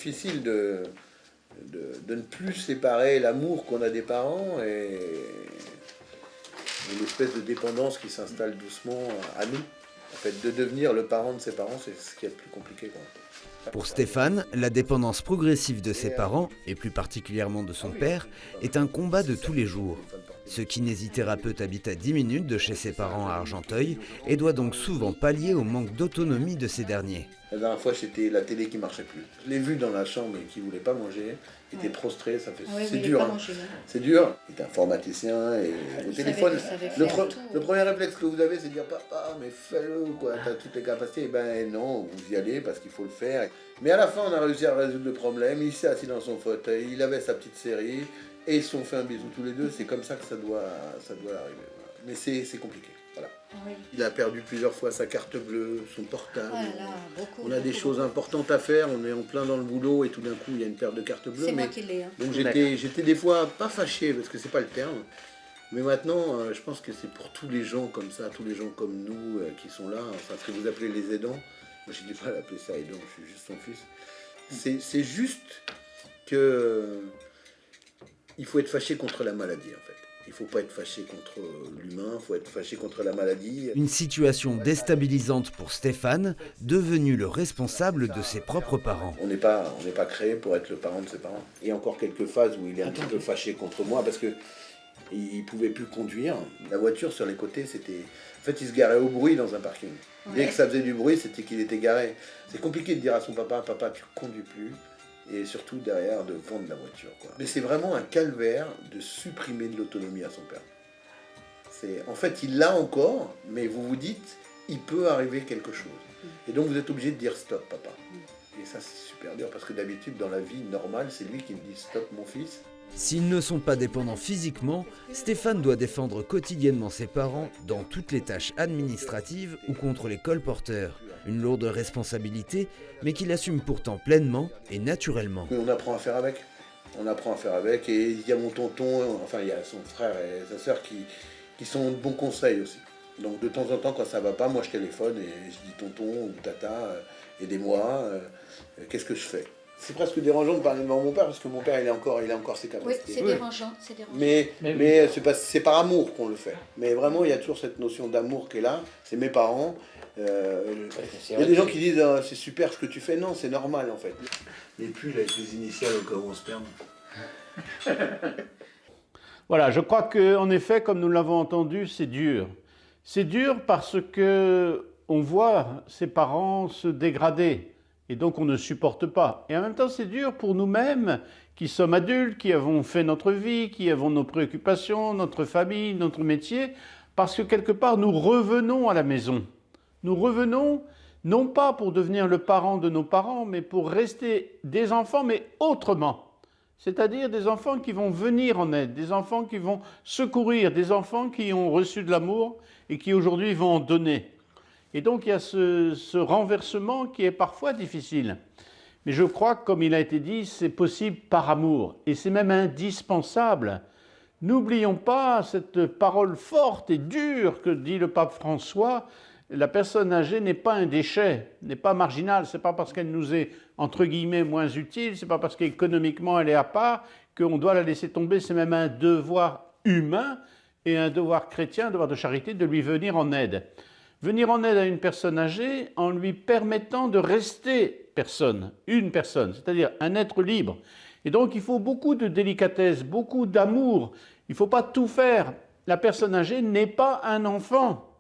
difficile de ne plus séparer l'amour qu'on a des parents et une espèce de dépendance qui s'installe doucement à nous. En fait, de devenir le parent de ses parents, c'est ce qui est le plus compliqué, quoi. Pour Stéphane, la dépendance progressive de ses parents, et plus particulièrement de son père, est un combat de tous les jours. Ce kinésithérapeute habite à 10 minutes de chez ses parents à Argenteuil et doit donc souvent pallier au manque d'autonomie de ces derniers. La dernière fois, c'était la télé qui marchait plus. Je l'ai vu dans la chambre et qui voulait pas manger. Il était prostré, ça fait... Oui, c'est dur. Hein. C'est dur. Il est informaticien et au téléphone. Le premier réflexe que vous avez, c'est de dire papa, mais fais-le, quoi. T'as toutes les capacités. Eh ben non, vous y allez parce qu'il faut le faire. Mais à la fin, on a réussi à résoudre le problème. Il s'est assis dans son fauteuil, il avait sa petite série et ils se sont fait un bisou tous les deux. C'est comme ça que ça doit arriver. Voilà. Mais c'est compliqué. Voilà. Oui. Il a perdu plusieurs fois sa carte bleue, son portable. On a des choses importantes à faire, on est en plein dans le boulot et tout d'un coup il y a une paire de cartes bleues. C'est moi qui l'ai. Hein. Donc j'étais des fois pas fâché parce que c'est pas le terme. Mais maintenant, je pense que c'est pour tous les gens comme ça, tous les gens comme nous qui sont là, enfin ce que vous appelez les aidants. Moi j'ai du mal à appeler ça aidant, je suis juste son fils. C'est juste que il faut être fâché contre la maladie en fait. Il ne faut pas être fâché contre l'humain, il faut être fâché contre la maladie. Une situation déstabilisante pour Stéphane, devenu le responsable de ses propres parents. On n'est pas créé pour être le parent de ses parents. Il y a encore quelques phases où il est un petit peu fâché contre moi parce qu'il ne pouvait plus conduire. La voiture sur les côtés, c'était... En fait, il se garait au bruit dans un parking. Ouais. Dès que ça faisait du bruit, c'était qu'il était garé. C'est compliqué de dire à son papa, papa, tu ne conduis plus. Et surtout derrière de vendre la voiture, quoi. Mais c'est vraiment un calvaire de supprimer de l'autonomie à son père. En fait, il l'a encore, mais vous vous dites, il peut arriver quelque chose. Et donc vous êtes obligé de dire stop, papa. Et ça, c'est super dur, parce que d'habitude, dans la vie normale, c'est lui qui me dit stop, mon fils. S'ils ne sont pas dépendants physiquement, Stéphane doit défendre quotidiennement ses parents dans toutes les tâches administratives ou contre les colporteurs. Une lourde responsabilité, mais qu'il assume pourtant pleinement et naturellement. On apprend à faire avec. On apprend à faire avec. Et il y a mon tonton, enfin il y a son frère et sa sœur qui sont de bons conseils aussi. Donc de temps en temps, quand ça va pas, moi je téléphone et je dis tonton ou tata, aidez-moi, qu'est-ce que je fais ? C'est presque dérangeant de parler devant mon père parce que mon père il a encore ses capacités. Oui, c'est dérangeant, c'est dérangeant. Mais c'est par amour qu'on le fait. Mais vraiment il y a toujours cette notion d'amour qui est là. C'est mes parents. Il y a des gens qui disent oh, c'est super ce que tu fais. Non, c'est normal en fait. Mais plus avec les initiales au cas où on se perd. Voilà, je crois qu'en effet, comme nous l'avons entendu, c'est dur. C'est dur parce que on voit ses parents se dégrader. Et donc on ne supporte pas. Et en même temps, c'est dur pour nous-mêmes, qui sommes adultes, qui avons fait notre vie, qui avons nos préoccupations, notre famille, notre métier, parce que quelque part, nous revenons à la maison. Nous revenons, non pas pour devenir le parent de nos parents, mais pour rester des enfants, mais autrement. C'est-à-dire des enfants qui vont venir en aide, des enfants qui vont secourir, des enfants qui ont reçu de l'amour et qui aujourd'hui vont en donner. Et donc il y a ce renversement qui est parfois difficile. Mais je crois que, comme il a été dit, c'est possible par amour. Et c'est même indispensable. N'oublions pas cette parole forte et dure que dit le pape François. La personne âgée n'est pas un déchet, n'est pas marginale. Ce n'est pas parce qu'elle nous est, entre guillemets, moins utile, ce n'est pas parce qu'économiquement elle est à part qu'on doit la laisser tomber. C'est même un devoir humain et un devoir chrétien, un devoir de charité, de lui venir en aide. Venir en aide à une personne âgée en lui permettant de rester personne, une personne, c'est-à-dire un être libre. Et donc il faut beaucoup de délicatesse, beaucoup d'amour. Il ne faut pas tout faire. La personne âgée n'est pas un enfant.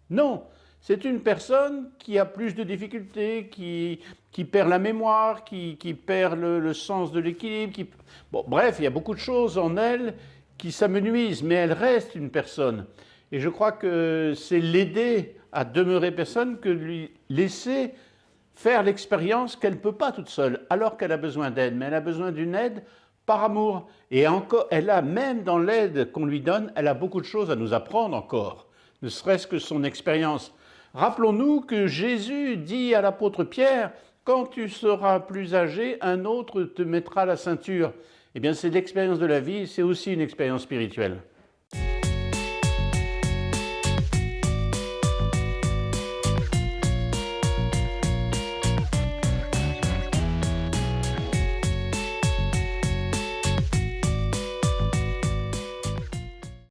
Non, c'est une personne qui a plus de difficultés, qui perd la mémoire, qui perd le sens de l'équilibre. Bon, bref, il y a beaucoup de choses en elle qui s'amenuisent, mais elle reste une personne. Et je crois que c'est l'aider à demeurer personne que lui laisser faire l'expérience qu'elle ne peut pas toute seule, alors qu'elle a besoin d'aide. Mais elle a besoin d'une aide par amour. Et encore, elle a, même dans l'aide qu'on lui donne, elle a beaucoup de choses à nous apprendre encore, ne serait-ce que son expérience. Rappelons-nous que Jésus dit à l'apôtre Pierre, « Quand tu seras plus âgé, un autre te mettra la ceinture. » Eh bien, c'est l'expérience de la vie, c'est aussi une expérience spirituelle.